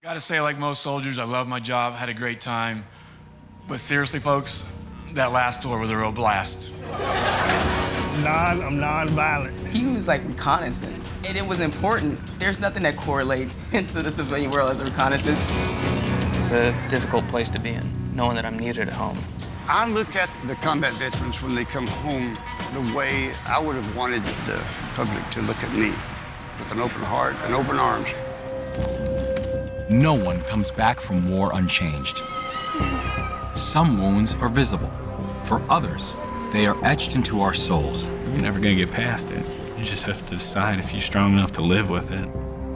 Gotta say, like most soldiers, I love my job, had a great time. But seriously, folks, that last tour was a real blast. I'm non-violent. He was like reconnaissance, and it was important. There's nothing that correlates into the civilian world as a reconnaissance. It's a difficult place to be in, knowing that I'm needed at home. I look at the combat veterans when they come home the way I would have wanted the public to look at me, with an open heart and open arms. No one comes back from war unchanged. Some wounds are visible. For others, they are etched into our souls. You're never gonna get past it. You just have to decide if you're strong enough to live with it.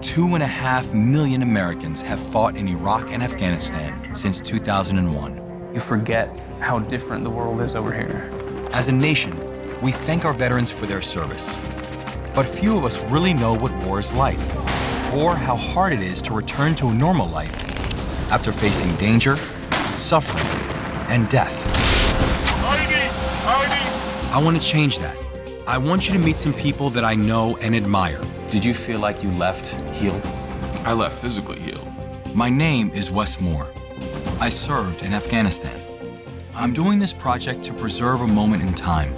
2.5 million Americans have fought in Iraq and Afghanistan since 2001. You forget how different the world is over here. As a nation, we thank our veterans for their service. But few of us really know what war is like, or how hard it is to return to a normal life after facing danger, suffering, and death. I want to change that. I want you to meet some people that I know and admire. Did you feel like you left healed? I left physically healed. My name is Wes Moore. I served in Afghanistan. I'm doing this project to preserve a moment in time.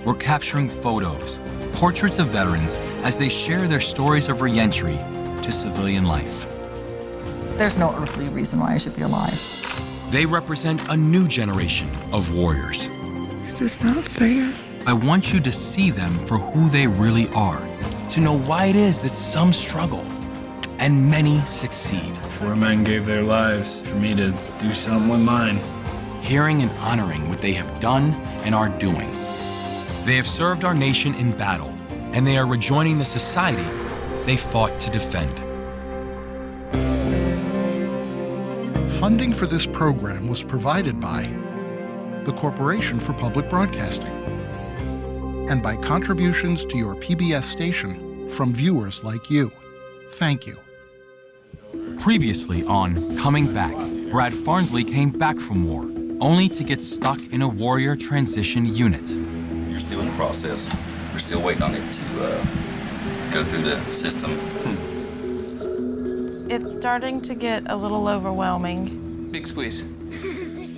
We're capturing photos, portraits of veterans as they share their stories of re-entry to civilian life. There's no earthly reason why I should be alive. They represent a new generation of warriors. It's just not fair. I want you to see them for who they really are, to know why it is that some struggle and many succeed. 4 men gave their lives for me to do something with mine. Hearing and honoring what they have done and are doing. They have served our nation in battle, and they are rejoining the society they fought to defend. Funding for this program was provided by the Corporation for Public Broadcasting and by contributions to your PBS station from viewers like you. Thank you. Previously on Coming Back, Brad Farnsley came back from war, only to get stuck in a warrior transition unit. You're still in the process. We're still waiting on it to go through the system. It's starting to get a little overwhelming. Big squeeze.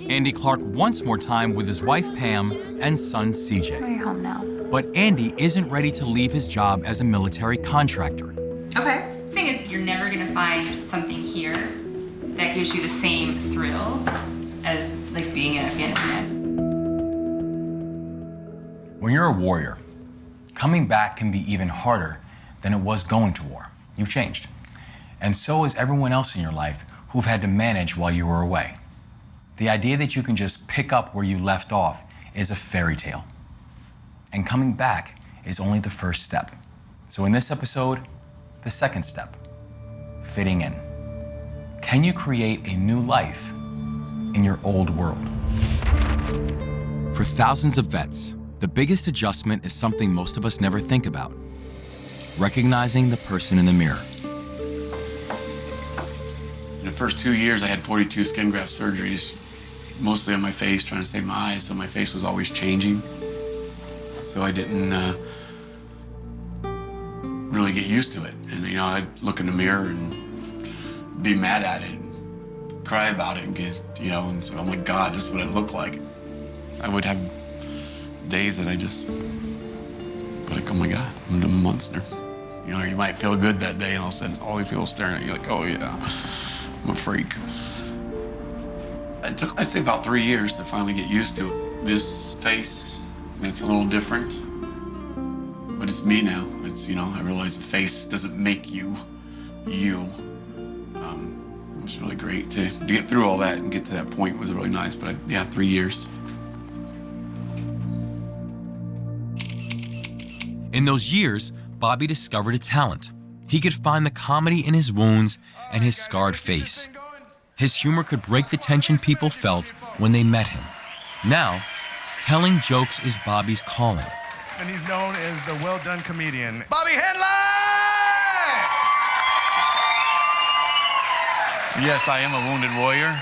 Andy Clark wants more time with his wife Pam and son CJ. You're home now. But Andy isn't ready to leave his job as a military contractor. Okay. The thing is, you're never gonna find something here that gives you the same thrill as like being in Afghanistan. When you're a warrior, coming back can be even harder than it was going to war. You've changed. And so has everyone else in your life who've had to manage while you were away. The idea that you can just pick up where you left off is a fairy tale. And coming back is only the first step. So in this episode, the second step, fitting in. Can you create a new life in your old world? For thousands of vets, the biggest adjustment is something most of us never think about. Recognizing the person in the mirror. In the first 2 years, I had 42 skin graft surgeries, mostly on my face, trying to save my eyes, so my face was always changing. So I didn't really get used to it. And, you know, I'd look in the mirror and be mad at it, and cry about it, and get, you know, and say, oh my God, this is what it looked like. I would have days that I just, like, oh my God, I'm a monster. You know, you might feel good that day, and all of a sudden, all these people staring at you like, oh yeah, I'm a freak. It took, I'd say, about 3 years to finally get used to it. This face, it's a little different, but it's me now. It's, you know, I realize the face doesn't make you, you. It was really great to get through all that and get to that point was really nice, but yeah, 3 years. In those years, Bobby discovered a talent. He could find the comedy in his wounds and his scarred face. His humor could break the tension people felt when they met him. Now, telling jokes is Bobby's calling. And he's known as the well-done comedian, Bobby Henley! Yes, I am a wounded warrior.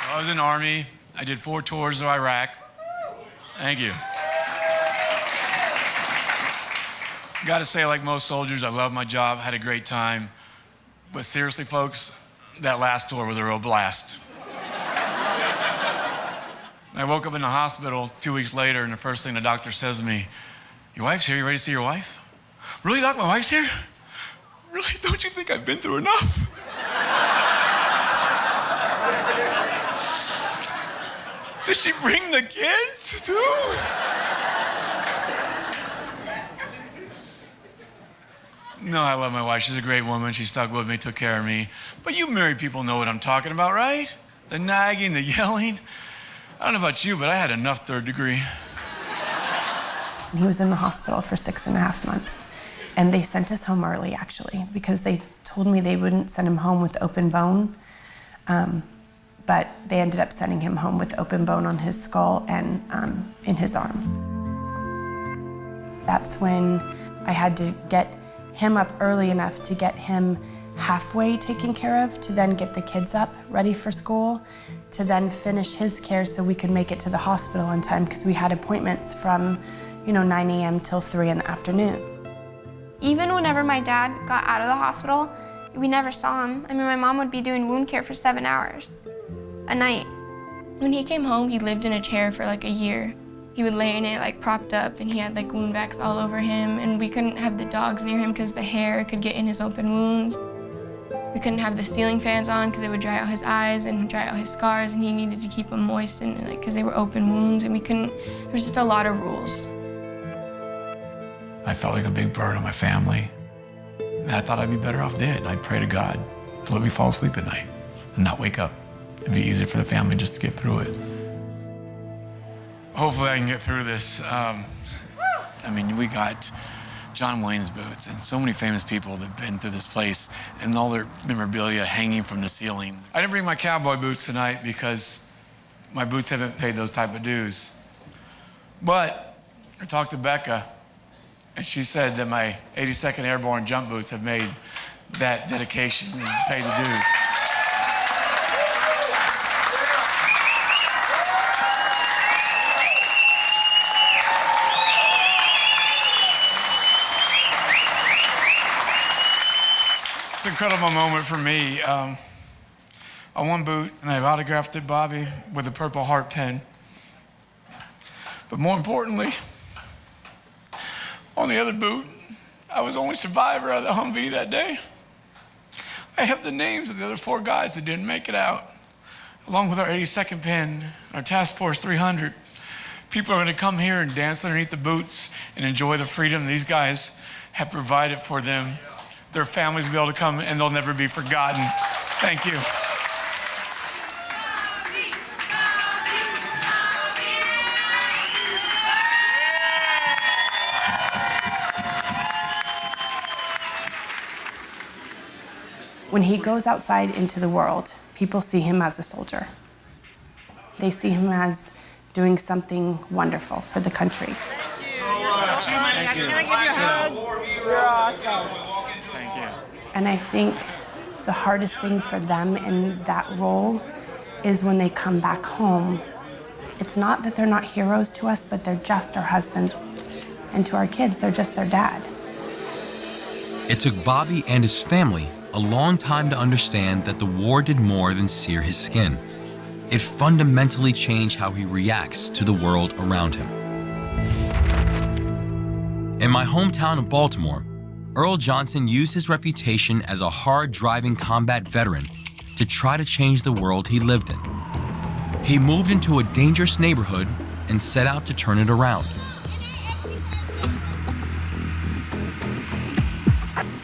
I was in the Army. I did 4 tours of Iraq. Thank you. Gotta say, like most soldiers, I love my job, had a great time. But seriously, folks, that last tour was a real blast. I woke up in the hospital 2 weeks later, and the first thing the doctor says to me, "Your wife's here, you ready to see your wife?" "Really, Doc, my wife's here?" "Really, don't you think I've been through enough?" Did she bring the kids, too? No, I love my wife. She's a great woman. She stuck with me, took care of me. But you married people know what I'm talking about, right? The nagging, the yelling. I don't know about you, but I had enough third degree. He was in the hospital for 6.5 months. And they sent us home early, actually, because they told me they wouldn't send him home with open bone. But they ended up sending him home with open bone on his skull and in his arm. That's when I had to get him up early enough to get him halfway taken care of, to then get the kids up ready for school, to then finish his care so we could make it to the hospital in time, because we had appointments from 9 a.m. till 3 in the afternoon. Even whenever my dad got out of the hospital, we never saw him. I mean, my mom would be doing wound care for 7 hours a night. When he came home, he lived in a chair for like a year. He would lay in it like propped up, and he had like wound vacs all over him, and we couldn't have the dogs near him because the hair could get in his open wounds. We couldn't have the ceiling fans on because it would dry out his eyes and dry out his scars, and he needed to keep them moist and like because they were open wounds, and we couldn't. There was just a lot of rules. I felt like a big burden on my family. And I thought I'd be better off dead. I'd pray to God to let me fall asleep at night and not wake up. It'd be easier for the family just to get through it. Hopefully I can get through this. I mean, we got John Wayne's boots and so many famous people that have been through this place and all their memorabilia hanging from the ceiling. I didn't bring my cowboy boots tonight because my boots haven't paid those type of dues. But I talked to Becca, and she said that my 82nd Airborne jump boots have made that dedication and paid the dues. It's an incredible moment for me. On one boot, and I've autographed it, Bobby, with a Purple Heart pen. But more importantly, on the other boot, I was the only survivor out of the Humvee that day. I have the names of the other 4 guys that didn't make it out, along with our 82nd pen, our Task Force 300. People are going to come here and dance underneath the boots and enjoy the freedom these guys have provided for them. Their families will be able to come, and they'll never be forgotten. Thank you. When he goes outside into the world, people see him as a soldier. They see him as doing something wonderful for the country. Can I give you a hug? You're awesome. Thank you. And I think the hardest thing for them in that role is when they come back home. It's not that they're not heroes to us, but they're just our husbands. And to our kids, they're just their dad. It took Bobby and his family a long time to understand that the war did more than sear his skin. It fundamentally changed how he reacts to the world around him. In my hometown of Baltimore, Earl Johnson used his reputation as a hard-driving combat veteran to try to change the world he lived in. He moved into a dangerous neighborhood and set out to turn it around.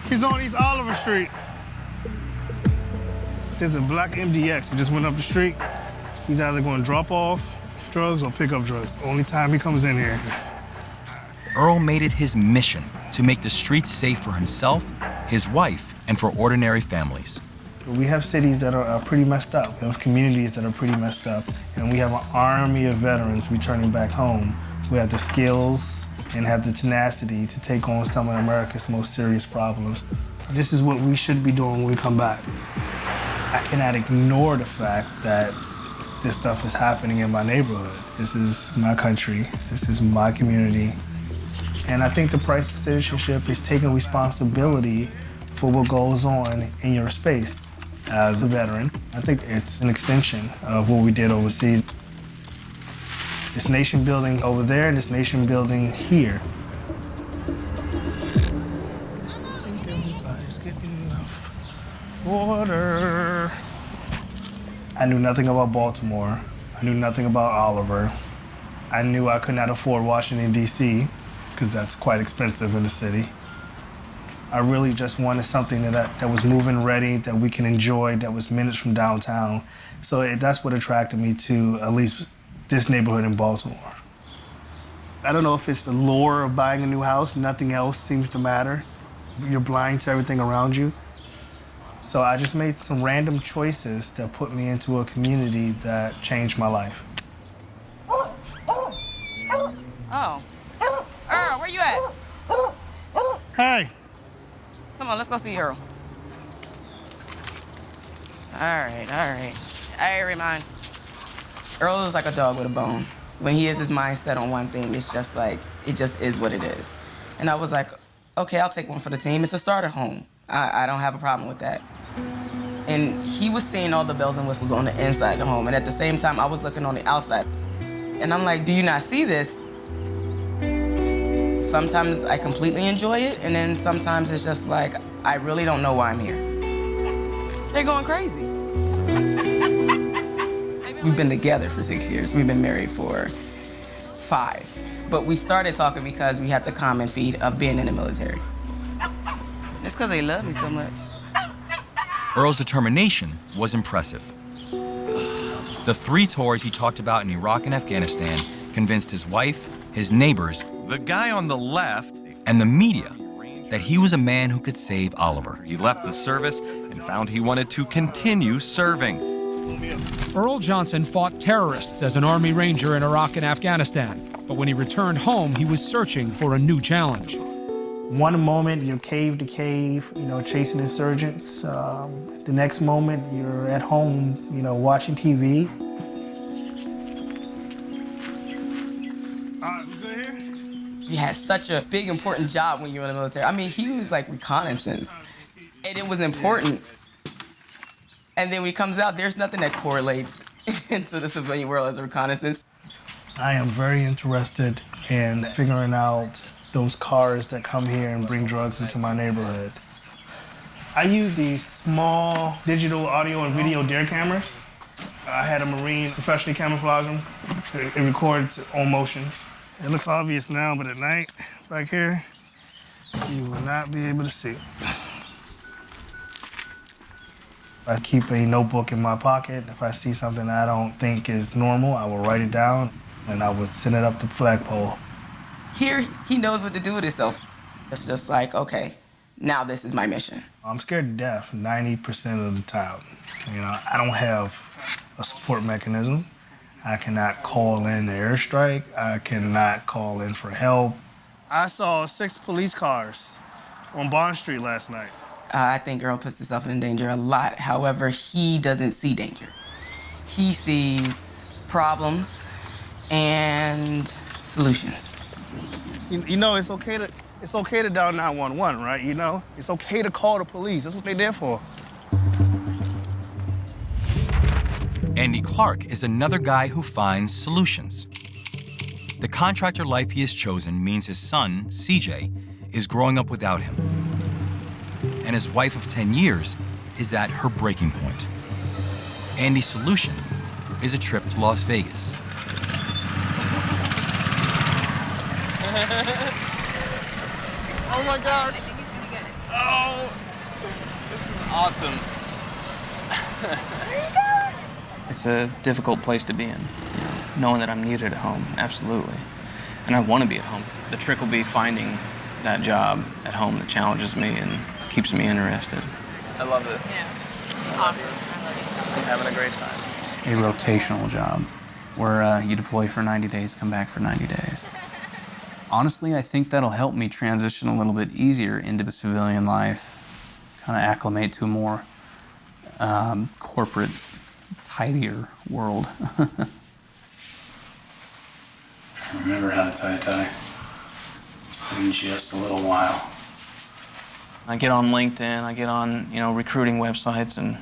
He's on East Oliver Street. There's a black MDX that just went up the street. He's either going to drop off drugs or pick up drugs. Only time he comes in here. Earl made it his mission to make the streets safe for himself, his wife, and for ordinary families. We have cities that are pretty messed up. We have communities that are pretty messed up. And we have an army of veterans returning back home who have the skills and have the tenacity to take on some of America's most serious problems. This is what we should be doing when we come back. I cannot ignore the fact that this stuff is happening in my neighborhood. This is my country. This is my community. And I think the price of citizenship is taking responsibility for what goes on in your space. As a veteran, I think it's an extension of what we did overseas. It's nation building over there and it's nation building here. I think everybody's getting enough water. I knew nothing about Baltimore. I knew nothing about Oliver. I knew I could not afford Washington, D.C., because that's quite expensive in the city. I really just wanted something that was move-in ready, that we can enjoy, that was minutes from downtown. So that's what attracted me to at least this neighborhood in Baltimore. I don't know if it's the lure of buying a new house. Nothing else seems to matter. You're blind to everything around you. So I just made some random choices that put me into a community that changed my life. Oh. Earl, where you at? Hey. Come on, let's go see Earl. All right. I remind. Earl is like a dog with a bone. When he has his mind set on one thing, it's just like, it just is what it is. And I was like, okay, I'll take one for the team. It's a starter home. I don't have a problem with that. And he was seeing all the bells and whistles on the inside of the home. And at the same time, I was looking on the outside. And I'm like, do you not see this? Sometimes I completely enjoy it, and then sometimes it's just like, I really don't know why I'm here. They're going crazy. We've been together for 6 years. We've been married for 5. But we started talking because we had the common feed of being in the military. It's because they love me so much. Earl's determination was impressive. The 3 tours he talked about in Iraq and Afghanistan convinced his wife, his neighbors, the guy on the left, and the media that he was a man who could save Oliver. He left the service and found he wanted to continue serving. Earl Johnson fought terrorists as an Army Ranger in Iraq and Afghanistan. But when he returned home, he was searching for a new challenge. One moment, you're cave to cave, chasing insurgents. The next moment, you're at home, watching TV. He had such a big, important job when you were in the military. I mean, he was like reconnaissance, and it was important. And then when he comes out, there's nothing that correlates into the civilian world as a reconnaissance. I am very interested in figuring out those cars that come here and bring drugs into my neighborhood. I use these small digital audio and video dare cameras. I had a Marine professionally camouflage them. It records all motions. It looks obvious now, but at night, back here, you will not be able to see. I keep a notebook in my pocket. If I see something I don't think is normal, I will write it down, and I would send it up the flagpole. Here, he knows what to do with himself. It's just like, okay, now this is my mission. I'm scared to death 90% of the time. I don't have a support mechanism. I cannot call in the airstrike. I cannot call in for help. I saw 6 police cars on Bond Street last night. I think Earl puts himself in danger a lot. However, he doesn't see danger. He sees problems and solutions. It's okay to dial 911, right? It's okay to call the police. That's what they're there for. Andy Clark is another guy who finds solutions. The contractor life he has chosen means his son, CJ, is growing up without him. And his wife of 10 years is at her breaking point. Andy's solution is a trip to Las Vegas. Oh my gosh. Oh, this is awesome. It's a difficult place to be in, knowing that I'm needed at home, absolutely. And I want to be at home. The trick will be finding that job at home that challenges me and keeps me interested. I love this. Yeah. Awesome. I love you so much. I'm having a great time. A rotational job where you deploy for 90 days, come back for 90 days. Honestly, I think that'll help me transition a little bit easier into the civilian life, kind of acclimate to a more corporate, tidier world. Remember how to tie a tie. in just a little while. I get on LinkedIn, I get on, recruiting websites, and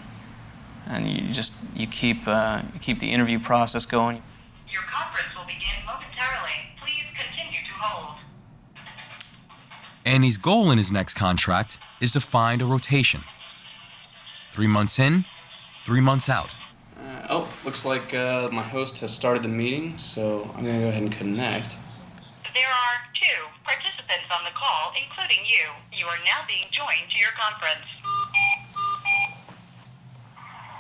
you keep the interview process going. Your conference will begin momentarily. Please continue to hold. Andy's goal in his next contract is to find a rotation. 3 months in, 3 months out. Looks like my host has started the meeting, so I'm gonna go ahead and connect. There are 2 participants on the call, including you. You are now being joined to your conference.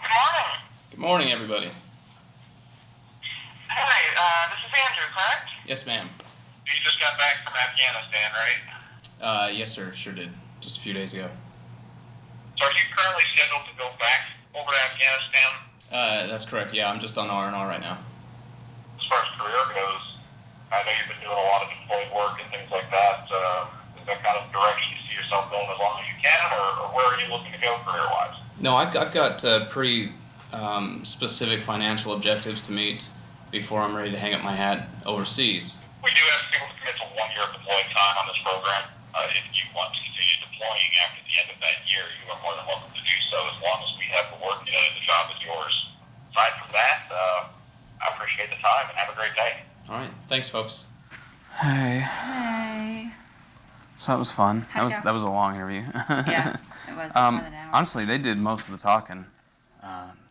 Good morning. Good morning, everybody. Hey, this is Andrew, correct? Yes, ma'am. You just got back from Afghanistan, right? Yes, sir, sure did. Just a few days ago. So are you currently scheduled to go back over to Afghanistan? That's correct, yeah, I'm just on R&R right now. As far as career goes, I know you've been doing a lot of deployed work and things like that. Is that kind of direction you see yourself going as long as you can, or where are you looking to go career-wise? No, I've got pretty specific financial objectives to meet before I'm ready to hang up my hat overseas. We do have people to commit to 1 year of deployed time on this program. If you want to continue deploying after the end of that year, you are more than welcome to do so as long as we have the work and the job is yours. Aside from that, I appreciate the time and have a great day. All right, thanks, folks. Hey. Hey. So that was fun. How'd it go? That was a long interview. Yeah, it was. More than an hour. Honestly, they did most of the talking.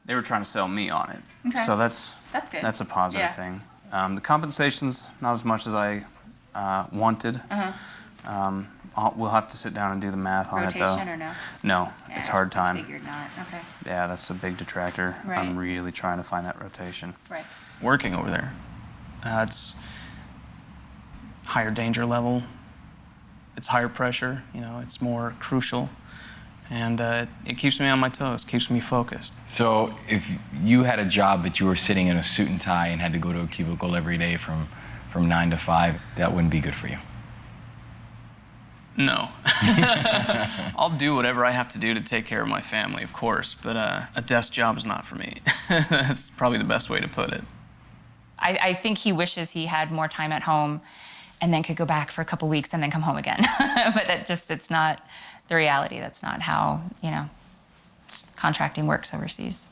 They were trying to sell me on it. Okay. So that's good. That's a positive Yeah. thing. The compensation's not as much as I wanted. We'll have to sit down and do the math on it, though. Rotation or no? No, Yeah, it's hard time. Figured not. Okay. Yeah, that's a big detractor. Right. I'm really trying to find that rotation. Right. Working over there, it's higher danger level. It's higher pressure. It's more crucial, and it keeps me on my toes. Keeps me focused. So if you had a job that you were sitting in a suit and tie and had to go to a cubicle every day from 9 to 5, that wouldn't be good for you. No. I'll do whatever I have to do to take care of my family, of course, but a desk job is not for me. That's probably the best way to put it. I think he wishes he had more time at home and then could go back for a couple weeks and then come home again. But it's not the reality. That's not how, contracting works overseas.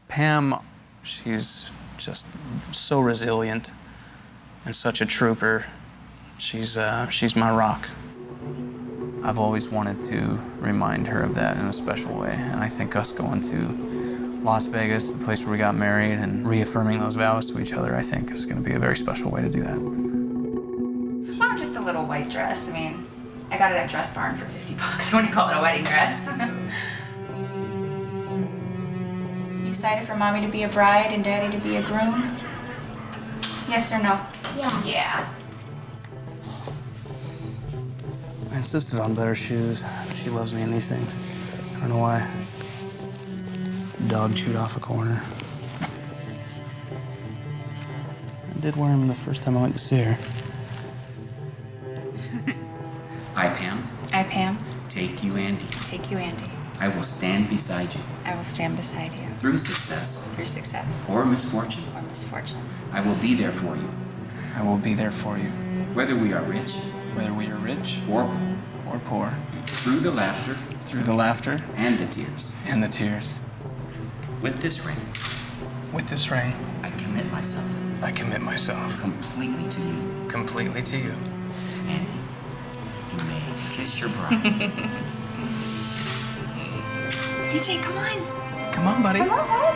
Pam, she's just so resilient and such a trooper. She's my rock. I've always wanted to remind her of that in a special way, and I think us going to Las Vegas, the place where we got married, and reaffirming those vows to each other, I think is going to be a very special way to do that. Well, just a little white dress. I mean, I got it at Dress Barn for $50. I wouldn't call it a wedding dress. You excited for mommy to be a bride and daddy to be a groom? Yes or no? Yeah. Yeah. I insisted on better shoes. She loves me in these things. I don't know why. Dog chewed off a corner. I did wear them the first time I went to see her. I, Pam. I, Pam. Take you, Andy. Take you, Andy. I will stand beside you. I will stand beside you. Through success. Through success. Or misfortune. Or misfortune. I will be there for you. I will be there for you. Whether we are rich. Whether we are rich. Or poor. Or poor. Through the laughter. Through the laughter. And the tears. And the tears. With this ring. With this ring. I commit myself. I commit myself. Completely to you. Completely to you. Andy, you may kiss your bride. CJ, come on. Come on, buddy. Come on, bud.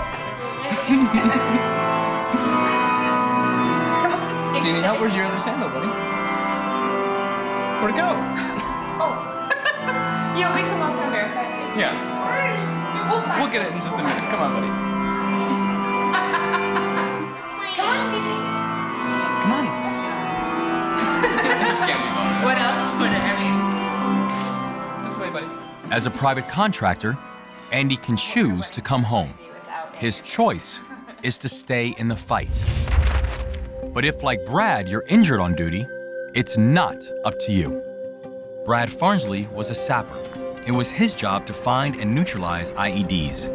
Come on, CJ. Do you need help? Where's your other sandal, buddy? Where'd it go? Oh. You want me to come up to verify? Yeah. We'll get it in just a minute. Come on, buddy. Come on, CJ. CJ. Come on. Let's go. Can't be bothered. What else would I mean? This way, buddy. As a private contractor, Andy can choose to come home. His choice is to stay in the fight. But if, like Brad, you're injured on duty, it's not up to you. Brad Farnsley was a sapper. It was his job to find and neutralize IEDs.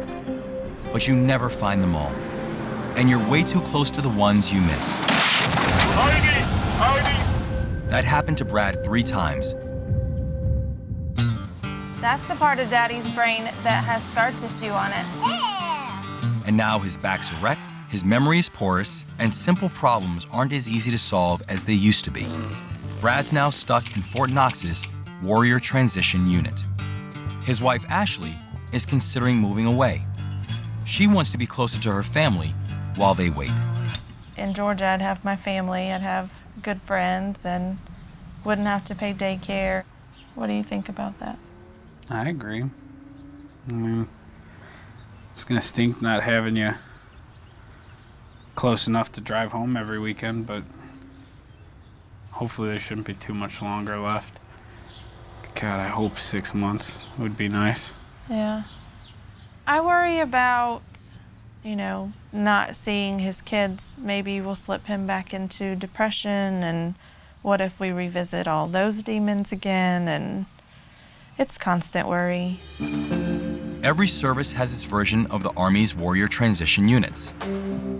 But you never find them all. And you're way too close to the ones you miss. That happened to Brad 3 times. That's the part of Daddy's brain that has scar tissue on it. And now his back's a wreck, his memory is porous, and simple problems aren't as easy to solve as they used to be. Brad's now stuck in Fort Knox's Warrior Transition Unit. His wife, Ashley, is considering moving away. She wants to be closer to her family while they wait. In Georgia, I'd have my family, I'd have good friends, and wouldn't have to pay daycare. What do you think about that? I agree. I mean, it's gonna stink not having you close enough to drive home every weekend, but hopefully there shouldn't be too much longer left. God, I hope 6 months would be nice. Yeah. I worry about, not seeing his kids. Maybe we'll slip him back into depression, and what if we revisit all those demons again? And it's constant worry. Every service has its version of the Army's Warrior Transition Units.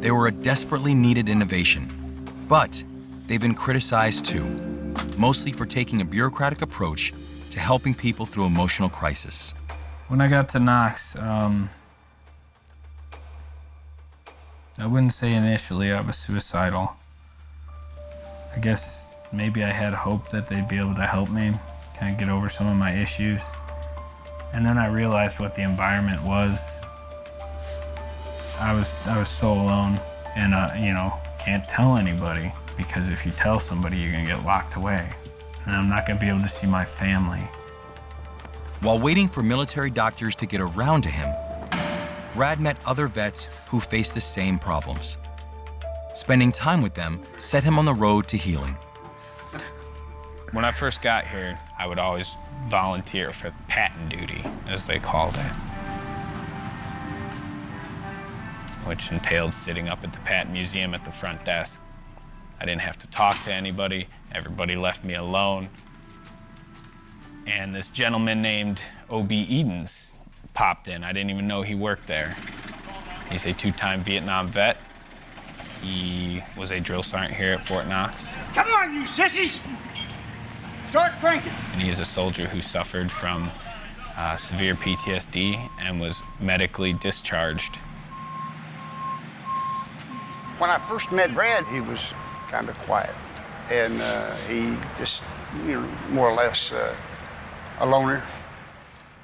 They were a desperately needed innovation, but they've been criticized too, mostly for taking a bureaucratic approach to helping people through emotional crisis. When I got to Knox, I wouldn't say initially I was suicidal. I guess maybe I had hope that they'd be able to help me kind of get over some of my issues. And then I realized what the environment was. I was so alone, and can't tell anybody, because if you tell somebody, you're gonna get locked away, and I'm not gonna be able to see my family. While waiting for military doctors to get around to him, Brad met other vets who faced the same problems. Spending time with them set him on the road to healing. When I first got here, I would always volunteer for patent duty, as they called it, which entailed sitting up at the Patent Museum at the front desk. I didn't have to talk to anybody. Everybody left me alone. And this gentleman named O.B. Edens popped in. I didn't even know he worked there. He's a 2-time Vietnam vet. He was a drill sergeant here at Fort Knox. Come on, you sissies! Start cranking! And he is a soldier who suffered from severe PTSD and was medically discharged. When I first met Brad, he was kind of quiet. And he just, more or less a loner.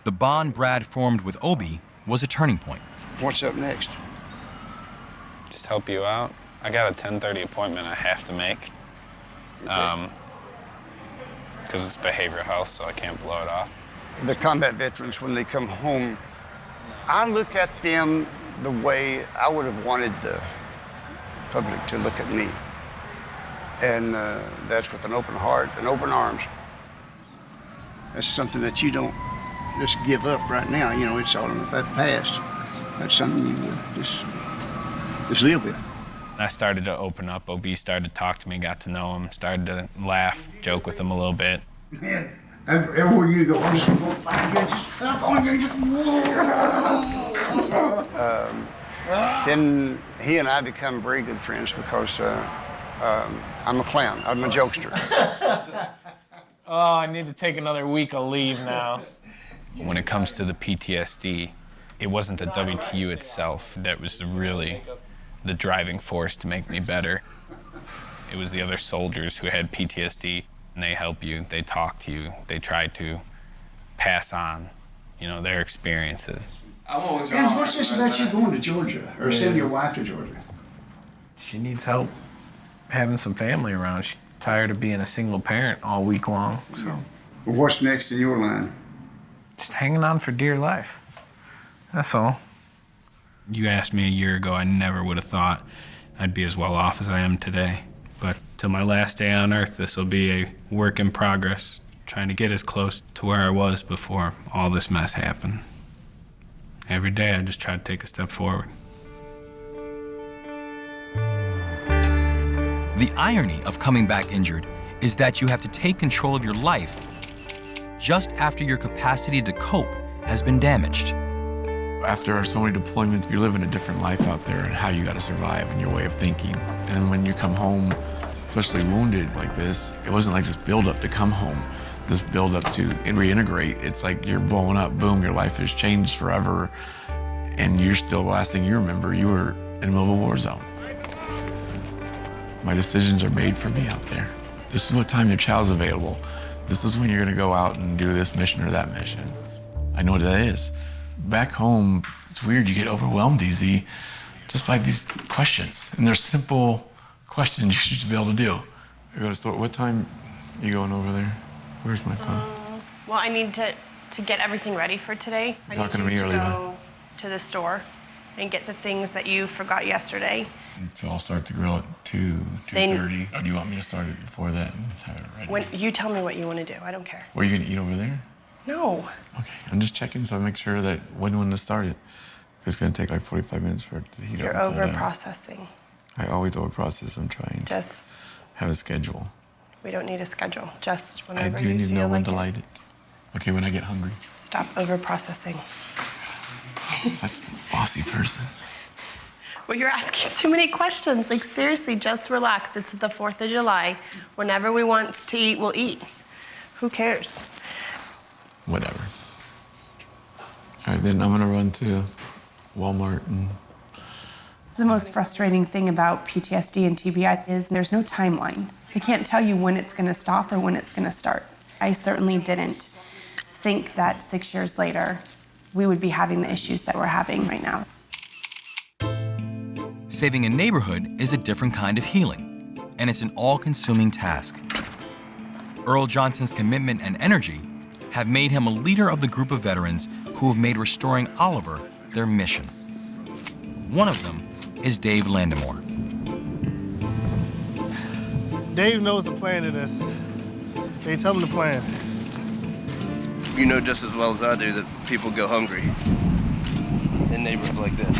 The bond Brad formed with Obi was a turning point. What's up next? Just help you out. I got a 10:30 appointment I have to make. Because it's behavioral health, so I can't blow it off. The combat veterans, when they come home, I look at them the way I would have wanted the public to look at me. And that's with an open heart and open arms. That's something that you don't just give up right now. It's all in the past. That's something you just live with. I started to open up. OB started to talk to me, got to know him, started to laugh, joke with him a little bit. Man, everywhere you go, I'm just going to find you. Stop on you. Then he and I become very good friends because I'm a clown. I'm a jokester. Oh, I need to take another week of leave now. When it comes to the PTSD, it wasn't the WTU itself that was really the driving force to make me better. It was the other soldiers who had PTSD, and they help you, they talk to you, they try to pass on, their experiences. I'm always wrong. What's this about you going to Georgia or sending your wife to Georgia? She needs help having some family around. She's tired of being a single parent all week long, so. Well, what's next in your line? Just hanging on for dear life. That's all. You asked me a year ago, I never would have thought I'd be as well off as I am today. But till my last day on Earth, this will be a work in progress, trying to get as close to where I was before all this mess happened. Every day, I just try to take a step forward. The irony of coming back injured is that you have to take control of your life just after your capacity to cope has been damaged. After so many deployments, you're living a different life out there and how you got to survive and your way of thinking. And when you come home to especially wounded like this, it wasn't like this build-up to come home, this build-up to reintegrate. It's like you're blowing up, boom, your life has changed forever, and you're still, the last thing you remember, you were in the middle of a war zone. My decisions are made for me out there. This is what time your child's available. This is when you're gonna go out and do this mission or that mission. I know what that is. Back home, it's weird, you get overwhelmed easy just by these questions. And they're simple questions you should be able to do. I gotta start, what time you going over there? Where's my phone? Well, I need to get everything ready for today. You talking to me or I need Levi? to go to the store and get the things that you forgot yesterday. So I'll start the grill at 2:30. And you want me to start it before that and have it ready? When you tell me what you want to do, I don't care. What are you gonna eat over there? No. Okay, I'm just checking so I make sure that when to start it. It's gonna take like 45 minutes for it to heat You're up. and cool down. over-processing. I always over-process. I'm trying to Just, have a schedule. we don't need a schedule. Just whenever I do you need to feel know when like to it. light it. Okay, when I get hungry. Stop over-processing. Such a bossy person. Well, you're asking too many questions. Like, seriously, just relax. It's the 4th of July. Whenever we want to eat, we'll eat. Who cares? Whatever. All right, then I'm gonna run to Walmart and... The most frustrating thing about PTSD and TBI is there's no timeline. They can't tell you when it's gonna stop or when it's gonna start. I certainly didn't think that 6 years later, we would be having the issues that we're having right now. Saving a neighborhood is a different kind of healing, and it's an all-consuming task. Earl Johnson's commitment and energy have made him a leader of the group of veterans who have made restoring Oliver their mission. One of them is Dave Landemore. Dave knows the plan to this. They tell him the plan. You know just as well as I do that people go hungry in neighborhoods like this.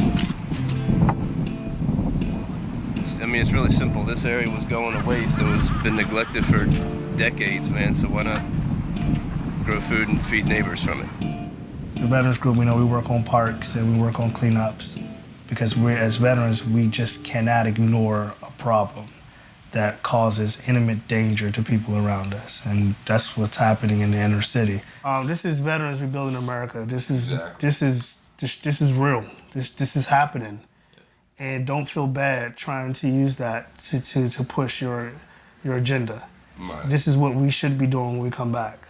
It's really simple. This area was going to waste. It was been neglected for decades, man, so why not grow food and feed neighbors from it? The Veterans Group, we work on parks and we work on cleanups because as veterans, we just cannot ignore a problem that causes imminent danger to people around us. And that's what's happening in the inner city. This is Veterans Rebuilding America. This is real. This is happening. And don't feel bad trying to use that to push your agenda. Right. This is what we should be doing when we come back.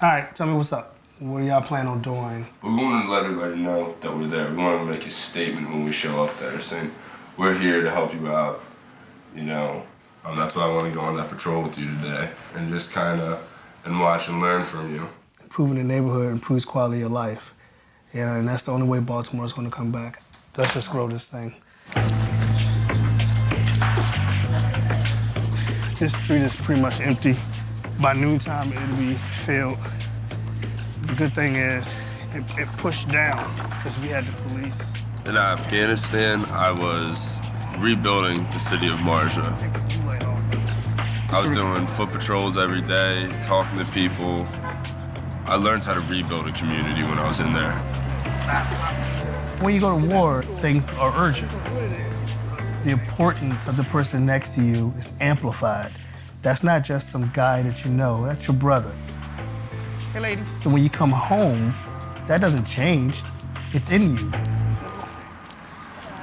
All right, tell me what's up. What do y'all plan on doing? We wanted to let everybody know that we're there. We wanted to make a statement when we show up there, saying we're here to help you out. That's why I want to go on that patrol with you today and just kind of watch and learn from you. Improving the neighborhood improves quality of life. And that's the only way Baltimore's going to come back. Let's just grow this thing. This street is pretty much empty. By noontime, it'll be filled. The good thing is, it pushed down because we had the police. In Afghanistan, I was rebuilding the city of Marja. I was doing foot patrols every day, talking to people. I learned how to rebuild a community when I was in there. When you go to war, things are urgent. The importance of the person next to you is amplified. That's not just some guy that you know, that's your brother. Hey, lady. So when you come home, that doesn't change. It's in you.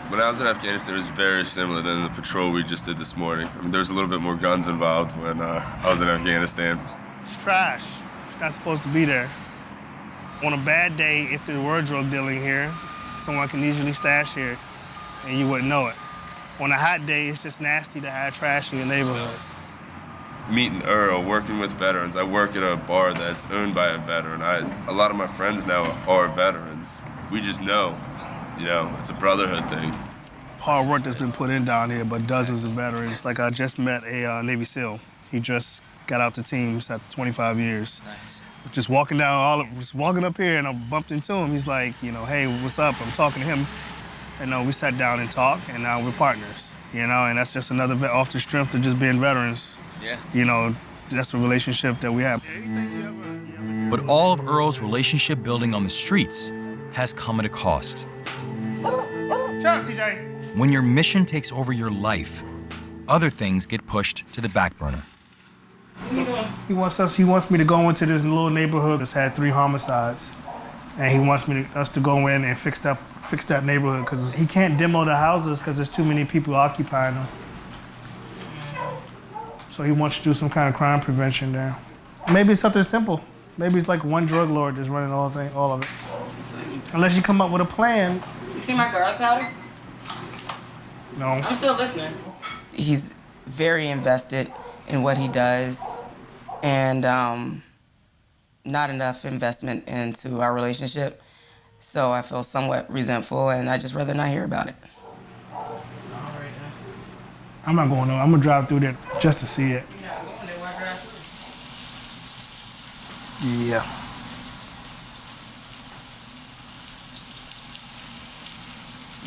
When I was in Afghanistan, it was very similar than the patrol we just did this morning. There was a little bit more guns involved when I was in Afghanistan. It's trash. It's not supposed to be there. On a bad day, if there were drug dealing here, someone can easily stash here and you wouldn't know it. On a hot day, it's just nasty to have trash in your neighborhood. Meeting Earl, working with veterans. I work at a bar that's owned by a veteran. A lot of my friends now are veterans. We just know, it's a brotherhood thing. Hard work that's been put in down here by dozens of veterans. Like I just met a Navy SEAL. He just got out the teams after 25 years. Nice. Just walking up here and I bumped into him. He's like, hey, what's up? I'm talking to him. And we sat down and talked, and now we're partners, and that's just another off the strength of just being veterans. Yeah. That's the relationship that we have. But all of Earl's relationship building on the streets has come at a cost. Shut up, TJ. When your mission takes over your life, other things get pushed to the back burner. He wants me to go into this little neighborhood that's had 3 homicides, and he wants us to go in and fix that neighborhood because he can't demo the houses because there's too many people occupying them. So he wants to do some kind of crime prevention there. Maybe it's something simple. Maybe it's like one drug lord that's running all of it. Unless you come up with a plan. You see my garlic powder? No. I'm still listening. He's very invested in what he does, and not enough investment into our relationship. So I feel somewhat resentful, and I just rather not hear about it. I'm not going on. I'm gonna drive through there just to see it. Yeah.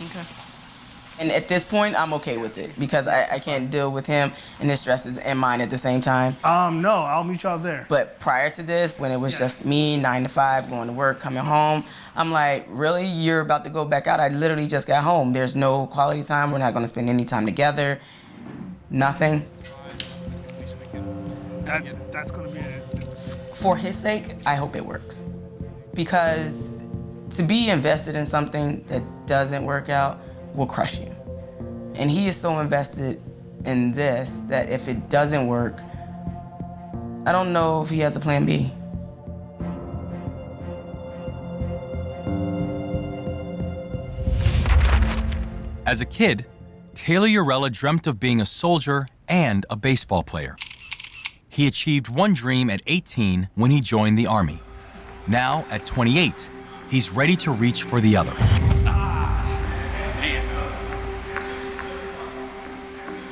Okay. And at this point, I'm okay with it because I can't deal with him and his stresses and mine at the same time. No, I'll meet y'all there. But prior to this, when it was just me, 9 to 5, going to work, coming home, I'm like, really? You're about to go back out? I literally just got home. There's no quality time. We're not going to spend any time together. Nothing. That's going to be it. For his sake, I hope it works. Because to be invested in something that doesn't work out will crush you. And he is so invested in this that if it doesn't work, I don't know if he has a plan B. As a kid, Taylor Urella dreamt of being a soldier and a baseball player. He achieved one dream at 18 when he joined the Army. Now, at 28, he's ready to reach for the other.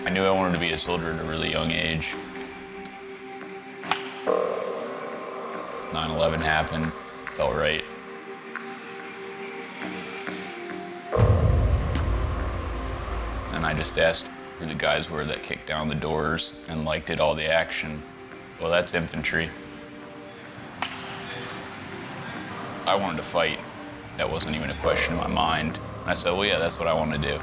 I knew I wanted to be a soldier at a really young age. 9/11 happened, felt right. And I just asked who the guys were that kicked down the doors and did all the action. Well, that's infantry. I wanted to fight. That wasn't even a question in my mind. And I said, well, yeah, that's what I want to do.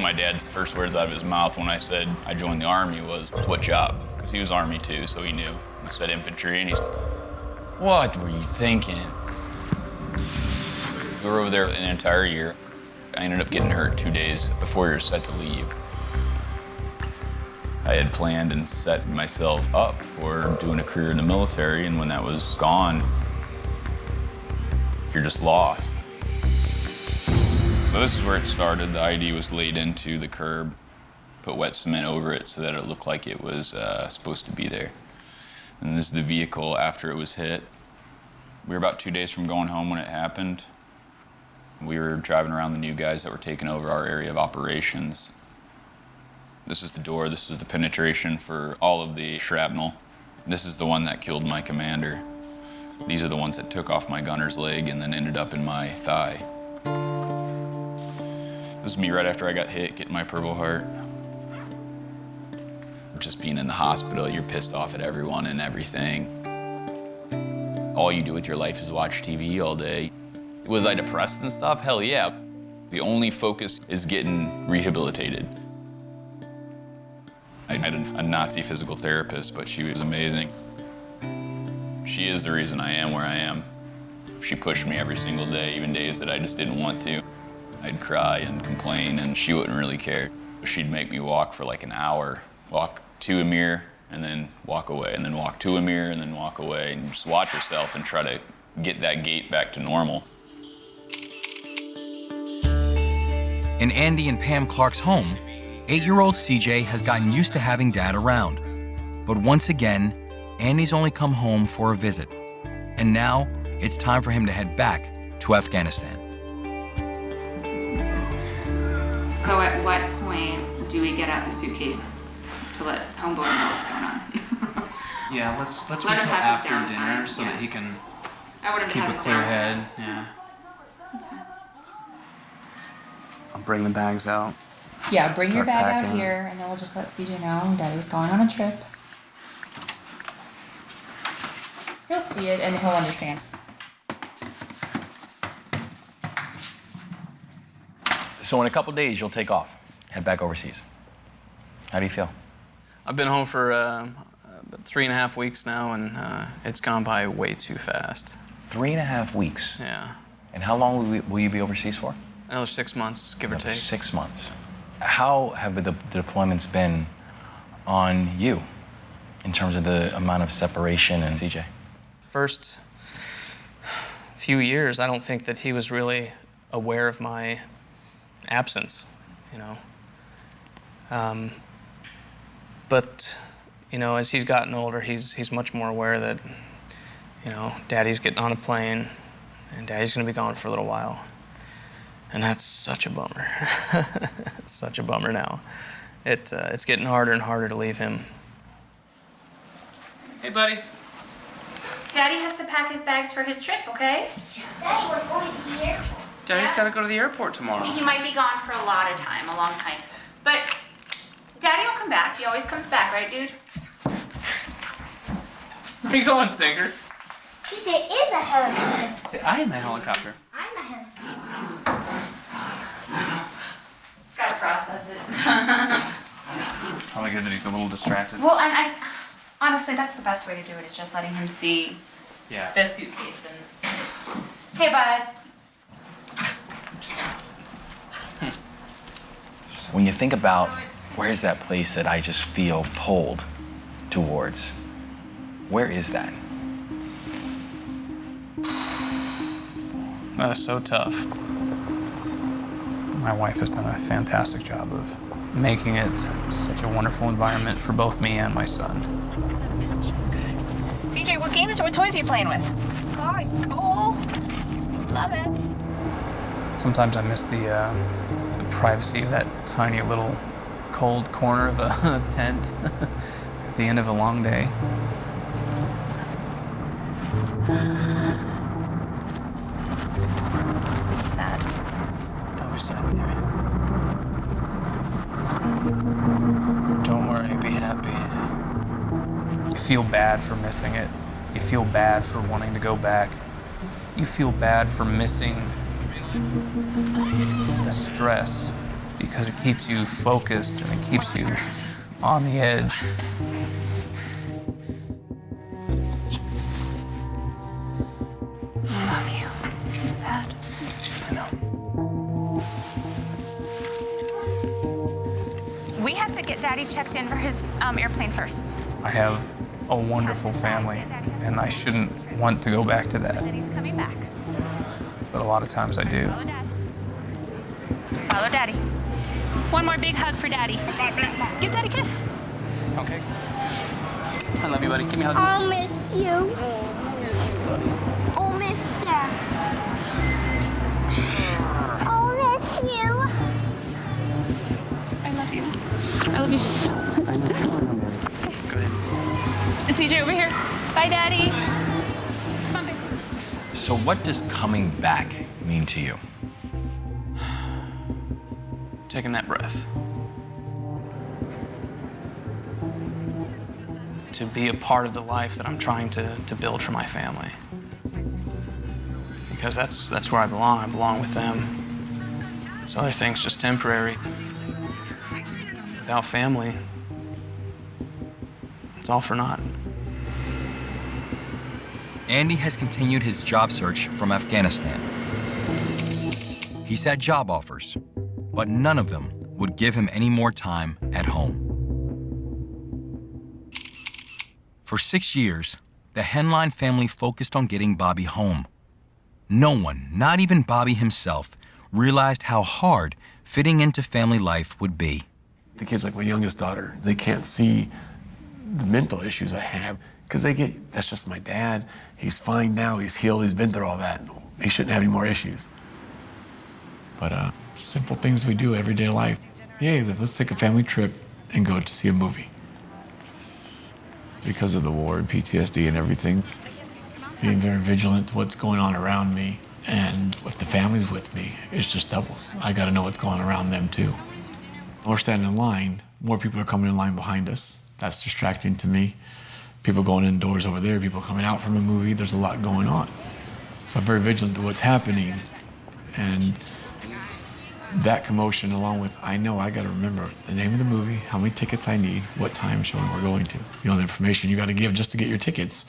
My dad's first words out of his mouth when I said I joined the Army was, what job? Because he was Army too, so he knew. I said infantry, and he's, what were you thinking? We were over there an entire year. I ended up getting hurt 2 days before we were set to leave. I had planned and set myself up for doing a career in the military, and when that was gone, you're just lost. So this is where it started. The ID was laid into the curb, put wet cement over it so that it looked like it was supposed to be there. And this is the vehicle after it was hit. We were about 2 days from going home when it happened. We were driving around the new guys that were taking over our area of operations. This is the door, this is the penetration for all of the shrapnel. This is the one that killed my commander. These are the ones that took off my gunner's leg and then ended up in my thigh. This is me right after I got hit, getting my Purple Heart. Just being in the hospital, you're pissed off at everyone and everything. All you do with your life is watch TV all day. Was I depressed and stuff? Hell yeah. The only focus is getting rehabilitated. I had a Nazi physical therapist, but she was amazing. She is the reason I am where I am. She pushed me every single day, even days that I just didn't want to. I'd cry and complain, and she wouldn't really care. She'd make me walk for like an hour, walk to a mirror, and then walk away, and then walk to a mirror, and then walk away, and just watch yourself and try to get that gait back to normal. In Andy and Pam Clark's home, 8-year-old CJ has gotten used to having Dad around. But once again, Andy's only come home for a visit. And now, it's time for him to head back to Afghanistan. So at what point do we get out the suitcase to let homeboy know what's going on? Yeah, let's Let wait him till have his after downtime, dinner so yeah. that he can I want him to keep have a his clear downtime. head. Yeah. That's fine. I'll bring the bags out. Yeah, bring your Start bag out packing. here, and then we'll just let CJ know Daddy's going on a trip. He'll see it, and he'll understand. So in a couple days, you'll take off, head back overseas. How do you feel? I've been home for about 3.5 weeks now, and it's gone by way too fast. 3.5 weeks? Yeah. And how long will you be overseas for? Another 6 months, give or take. 6 months. How have the deployments been on you in terms of the amount of separation and CJ? First few years, I don't think that he was really aware of my absence, you know. But, you know, as he's gotten older, he's much more aware that, you know, Daddy's getting on a plane and Daddy's gonna be gone for a little while. And that's such a bummer. Such a bummer now. It's getting harder and harder to leave him. Hey, buddy. Daddy has to pack his bags for his trip, okay? Daddy was going to the airport. Daddy's gotta go to the airport tomorrow. He might be gone for a lot of time, a long time. But Daddy will come back. He always comes back, right, dude? Where are you going, Stinker? TJ is a helicopter. I am a helicopter. I'm a helicopter. Gotta process it. Probably good that he's a little distracted. Well, I honestly, that's the best way to do it, is just letting him see Yeah. the suitcase. And hey, bud. When you think about where's that place that I just feel pulled towards, where is that? That is so tough. My wife has done a fantastic job of making it such a wonderful environment for both me and my son. CJ, what toys are you playing with? Cars. Oh, love it. Sometimes I miss the privacy of that tiny little cold corner of a tent at the end of a long day. Sad. Don't be sad, baby. Don't worry, be happy. You feel bad for missing it. You feel bad for wanting to go back. You feel bad for missing the stress because it keeps you focused and it keeps you on the edge. I love you. I'm sad. I know. We have to get Daddy checked in for his airplane first. I have a wonderful family, and I shouldn't want to go back to that. And he's coming back. But a lot of times I do. Follow Daddy. One more big hug for Daddy. Give Daddy a kiss. Okay. I love you, buddy. Give me hugs. I'll miss you. I'll miss Dad. I'll miss you. I love you. I love you so much. CJ, over here. Bye, Daddy. Come on, baby. So what does coming back mean to you? Taking that breath. To be a part of the life that I'm trying to build for my family. Because that's where I belong. I belong with them. This other thing's just temporary. Without family, it's all for naught. Andy has continued his job search from Afghanistan. He's had job offers, but none of them would give him any more time at home. For 6 years, the Henline family focused on getting Bobby home. No one, not even Bobby himself, realized how hard fitting into family life would be. The kids, like my youngest daughter, they can't see the mental issues I have because that's just my dad. He's fine now, he's healed, he's been through all that. He shouldn't have any more issues. But simple things we do everyday life. Hey, let's take a family trip and go to see a movie. Because of the war and PTSD and everything, being very vigilant to what's going on around me, and if the family's with me, it's just doubles. I gotta know what's going on around them too. We're standing in line, more people are coming in line behind us. That's distracting to me. People going indoors over there, people coming out from a movie, there's a lot going on. So I'm very vigilant to what's happening, and that commotion, along with, I know I got to remember the name of the movie, how many tickets I need, what time showing we're going to. You know, the information you got to give just to get your tickets.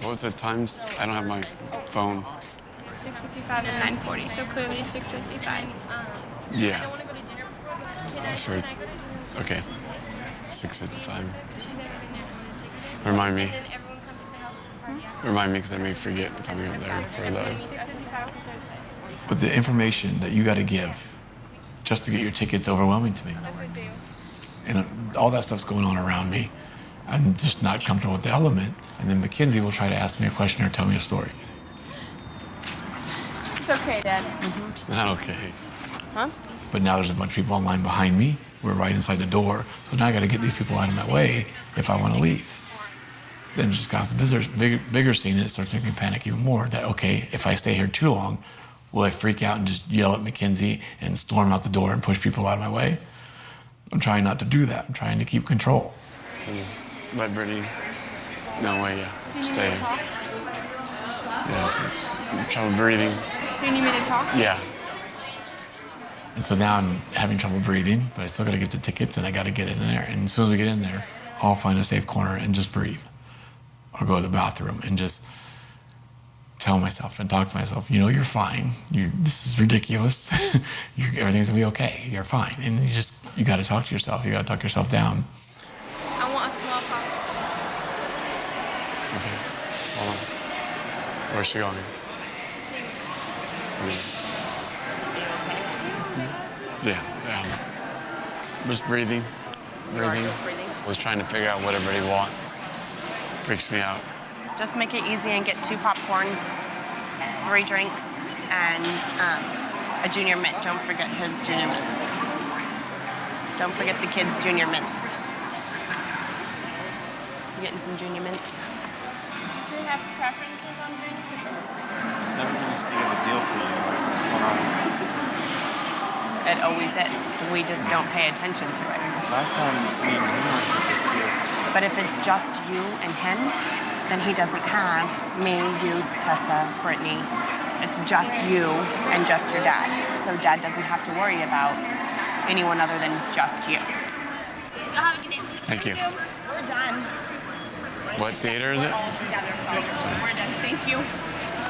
What was the times? I don't have my phone. 6:55 and 9:40, so clearly 6:55. Yeah. Sure. Okay. 6:55. Remind me. Remind me, because I may forget the time we were there for the. But the information that you got to give just to get your ticket's overwhelming to me. And all that stuff's going on around me. I'm just not comfortable with the element. And then Mackenzie will try to ask me a question or tell me a story. It's okay, Dad. It's not okay. Huh? But now there's a bunch of people in line behind me. We're right inside the door. So now I got to get these people out of my way if I want to leave. Then it just causes a bigger scene, and it starts making me panic even more that, okay, if I stay here too long, will I freak out and just yell at Mackenzie and storm out the door and push people out of my way? I'm trying not to do that. I'm trying to keep control. Can you let Brittany? No way, yeah. Stay here. Yeah, trouble breathing. Do you need me to talk? Yeah. And so now I'm having trouble breathing, but I still got to get the tickets and I got to get in there. And as soon as I get in there, I'll find a safe corner and just breathe. I'll go to the bathroom and just tell myself and talk to myself, you know, you're fine. This is ridiculous. Everything's gonna be okay. You're fine. And you got to talk to yourself. You got to talk yourself down. I want a small pop. Okay, hold on. Where's she going? Yeah. Just breathing. I was trying to figure out what everybody wants. Freaks me out. Just make it easy and get 2 popcorns, 3 drinks, and a junior mint. Don't forget his junior mints. Don't forget the kids' junior mints. You getting some junior mints? Do you have preferences on drinks? Is everything as big of a deal for you? What's going on? It always is. We just don't pay attention to it. Last time me and him were just here. But if it's just you and him, then he doesn't have me, you, Tessa, Brittany. It's just you and just your dad. So Dad doesn't have to worry about anyone other than just you. Thank you. We're done. What theater is it? We're done. Thank you.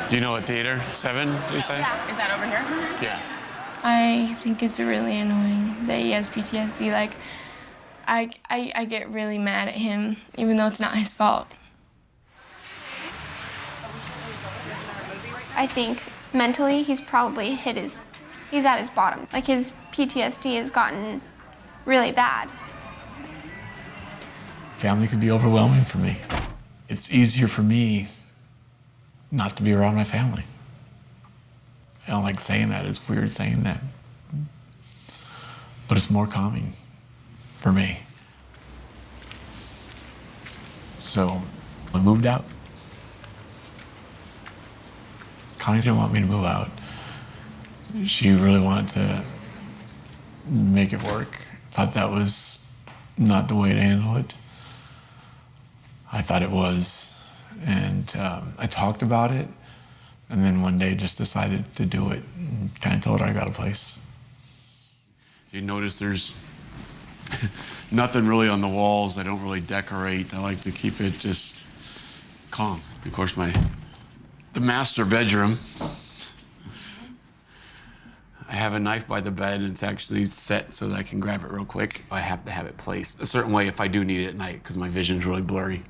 Do you know what theater? 7, did you say? Is that over here? Yeah. I think it's really annoying that he has PTSD. Like, I get really mad at him, even though it's not his fault. I think mentally he's probably he's at his bottom. Like, his PTSD has gotten really bad. Family could be overwhelming for me. It's easier for me not to be around my family. I don't like saying that. It's weird saying that. But it's more calming for me. So I moved out. Connie didn't want me to move out. She really wanted to make it work. Thought that was not the way to handle it. I thought it was. And I talked about it. And then one day just decided to do it and kind of told her I got a place. You notice there's nothing really on the walls. I don't really decorate. I like to keep it just calm. Of course, the master bedroom. I have a knife by the bed, and it's actually set so that I can grab it real quick. I have to have it placed a certain way if I do need it at night, because my vision's really blurry.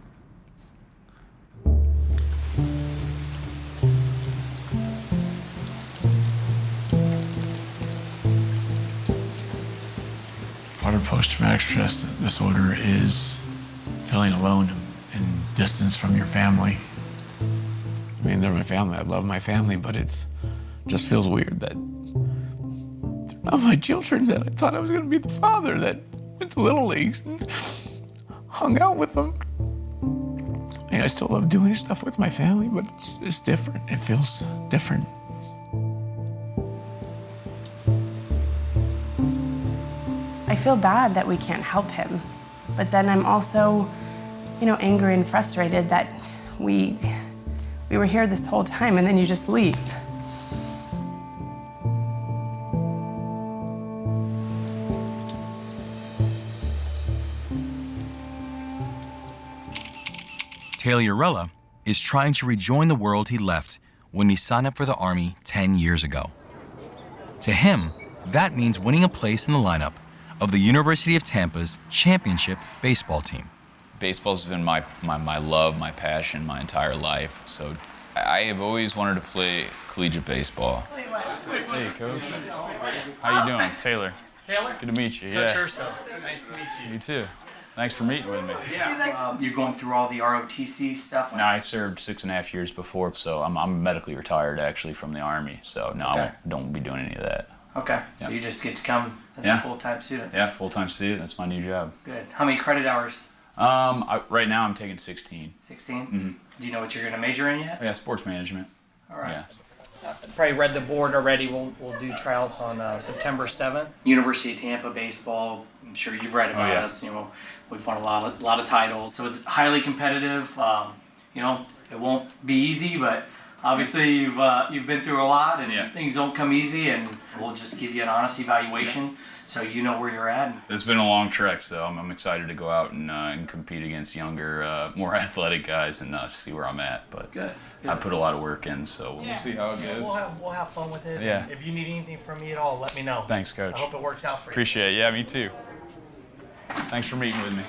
Part of post-traumatic stress disorder is feeling alone and distance from your family. I mean, they're my family. I love my family, but it just feels weird that they're not my children, that I thought I was going to be the father that went to Little Leagues and hung out with them. I mean, I still love doing stuff with my family, but it's different. It feels different. I feel bad that we can't help him, but then I'm also, angry and frustrated that we were here this whole time and then you just leave. Tagliarella is trying to rejoin the world he left when he signed up for the Army 10 years ago. To him, that means winning a place in the lineup of the University of Tampa's championship baseball team. Baseball's been my love, my passion, my entire life. So I have always wanted to play collegiate baseball. Hey, Coach. How you doing? Taylor. Taylor? Good to meet you. Coach Yeah. Urso. Nice to meet you. You too. Thanks for meeting with me. Yeah. You're going through all the ROTC stuff? No, I served 6.5 years before, so I'm medically retired actually from the Army. So no, Okay. I don't be doing any of that. Okay, so Yeah. you just get to come as Yeah. a full-time student? Yeah, full-time student. That's my new job. Good. How many credit hours? Right now I'm taking 16. 16? Mm-hmm. Do you know what you're going to major in yet? Yeah, sports management. All right. Yeah. Probably read the board already. We'll do tryouts on September 7th. University of Tampa baseball. I'm sure you've read about yeah. us. You know, we've won a lot of titles. So it's highly competitive. You know, it won't be easy, but obviously you've been through a lot, and things don't come easy. And we'll just give you an honest evaluation, so you know where you're at. It's been a long trek, so I'm excited to go out and compete against younger, more athletic guys and see where I'm at. But Good. I put a lot of work in, so we'll see how it goes. We'll have fun with it. Yeah. If you need anything from me at all, let me know. Thanks, Coach. I hope it works out for you. Appreciate it. Yeah, me too. Thanks for meeting with me.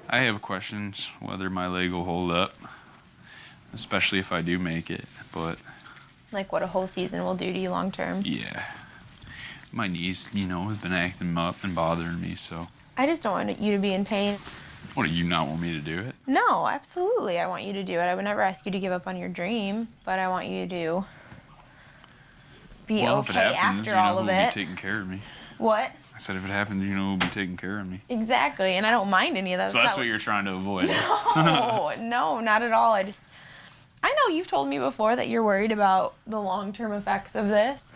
I have questions whether my leg will hold up, especially if I do make it, but Like what a whole season will do to you long term. yeah. My knees, have been acting up and bothering me, so. I just don't want you to be in pain. What, do you not want me to do it? No, absolutely. I want you to do it. I would never ask you to give up on your dream, but I want you to be Well, if it okay happens, after all of who'll it. be taking care of me. What? I said if it happens, who'll be taking care of me. Exactly, and I don't mind any of that. So that's not what you're trying to avoid. No, not at all. I know you've told me before that you're worried about the long-term effects of this.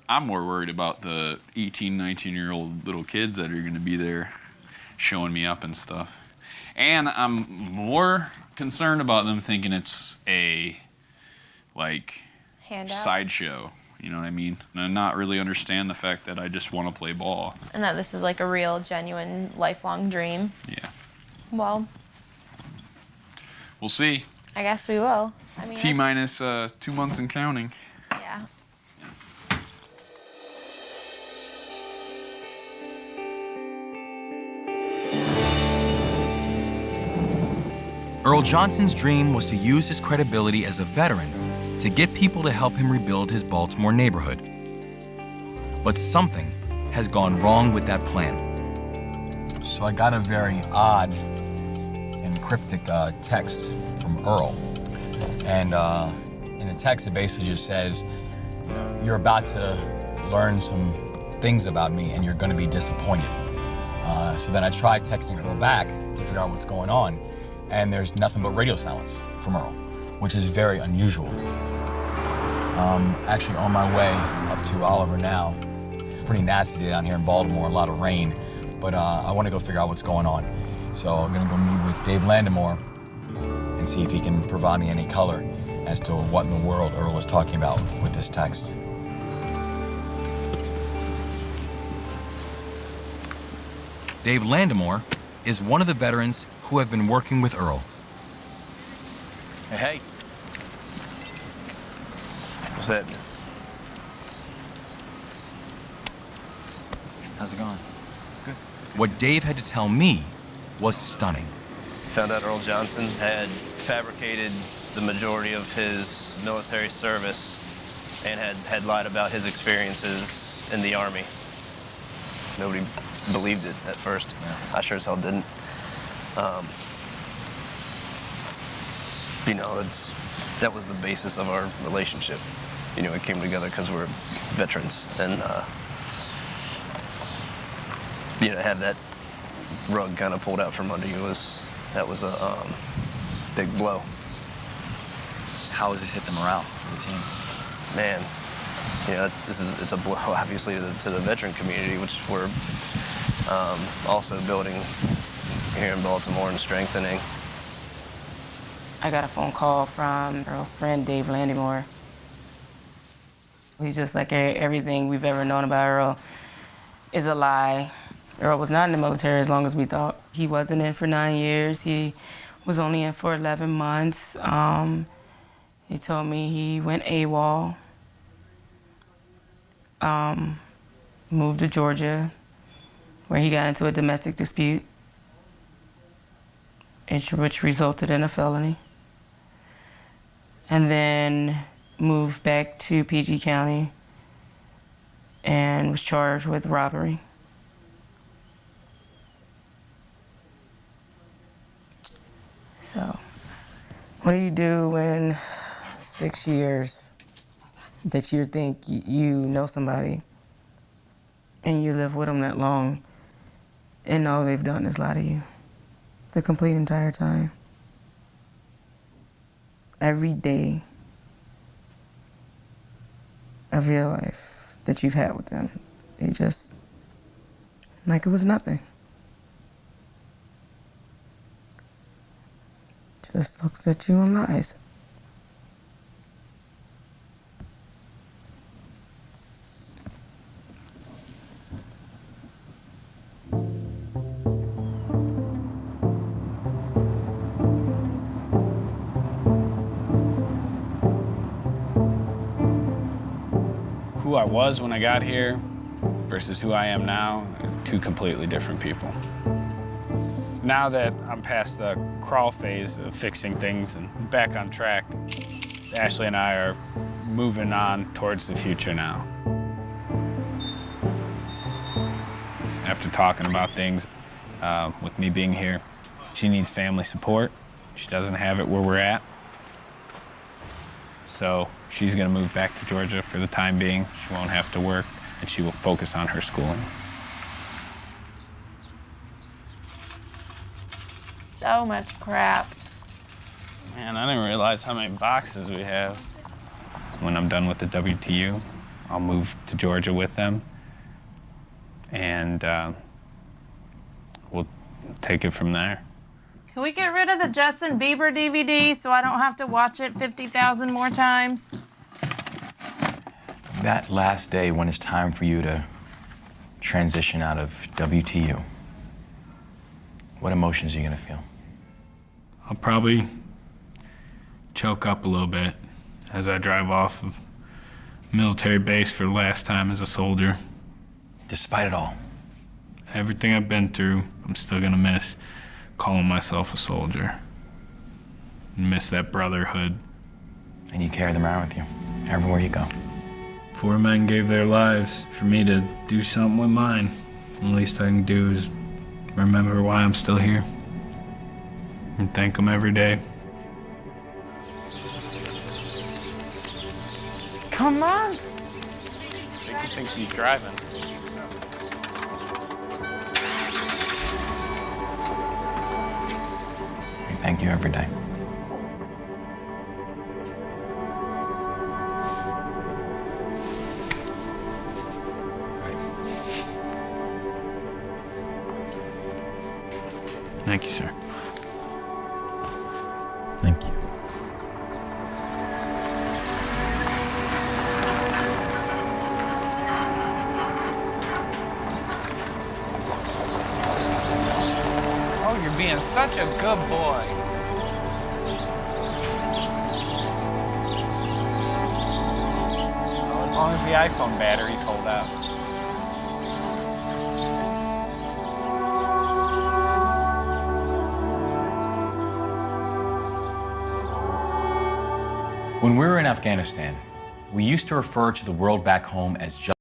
I'm more worried about the 18, 19-year-old little kids that are going to be there showing me up and stuff. And I'm more concerned about them thinking it's a, Handout. sideshow. You know what I mean? And not really understand the fact that I just want to play ball. And that this is like a real, genuine, lifelong dream. Yeah. Well, We'll see. I guess we will. I mean, T-minus 2 months and counting. yeah. Earl Johnson's dream was to use his credibility as a veteran to get people to help him rebuild his Baltimore neighborhood. But something has gone wrong with that plan. So I got a very odd and cryptic text from Earl. And in the text, it basically just says, you're about to learn some things about me and you're going to be disappointed. So then I tried texting Earl back to figure out what's going on, and there's nothing but radio silence from Earl, which is very unusual. Actually on my way up to Oliver now. Pretty nasty day down here in Baltimore, a lot of rain, but I want to go figure out what's going on. So I'm gonna go meet with Dave Landemore and see if he can provide me any color as to what in the world Earl is talking about with this text. Dave Landemore is one of the veterans who have been working with Earl. Hey. What's that? How's it going? Good. What Dave had to tell me was stunning. Found out Earl Johnson had fabricated the majority of his military service and had lied about his experiences in the Army. Nobody believed it at first. I sure as hell didn't. That was the basis of our relationship. We came together because we're veterans, and have that rug kind of pulled out from under you that was a big blow. How has it hit the morale of the team? Man, it's a blow obviously to the veteran community, which we're also building here in Baltimore and strengthening. I got a phone call from Earl's friend, Dave Landemore. He's just like, everything we've ever known about Earl is a lie. Earl was not in the military as long as we thought. He wasn't in for 9 years. He was only in for 11 months. He told me he went AWOL, moved to Georgia, where he got into a domestic dispute, which resulted in a felony, and then moved back to PG County and was charged with robbery. So, what do you do when 6 years that you think you know somebody and you live with them that long and all they've done is lie to you the complete entire time? Every day of your life that you've had with them, they just, like it was nothing. Just looks at you and lies. Who I was when I got here versus who I am now are two completely different people. Now that I'm past the crawl phase of fixing things and back on track, Ashley and I are moving on towards the future now. After talking about things, with me being here, she needs family support. She doesn't have it where we're at. So she's gonna move back to Georgia for the time being. She won't have to work, and she will focus on her schooling. So much crap. Man, I didn't realize how many boxes we have. When I'm done with the WTU, I'll move to Georgia with them, and we'll take it from there. Can we get rid of the Justin Bieber DVD so I don't have to watch it 50,000 more times? That last day when it's time for you to transition out of WTU, what emotions are you gonna feel? I'll probably choke up a little bit as I drive off of military base for the last time as a soldier. Despite it all? Everything I've been through, I'm still gonna miss calling myself a soldier. Miss that brotherhood. And you carry them around with you everywhere you go. 4 men gave their lives for me to do something with mine. The least I can do is remember why I'm still here and thank them every day. Come on. Vicky thinks he's driving. I thank you every day. Thank you, sir. Thank you. Oh, you're being such a good boy. Well, as long as the iPhone batteries hold out. When we were in Afghanistan, we used to refer to the world back home as just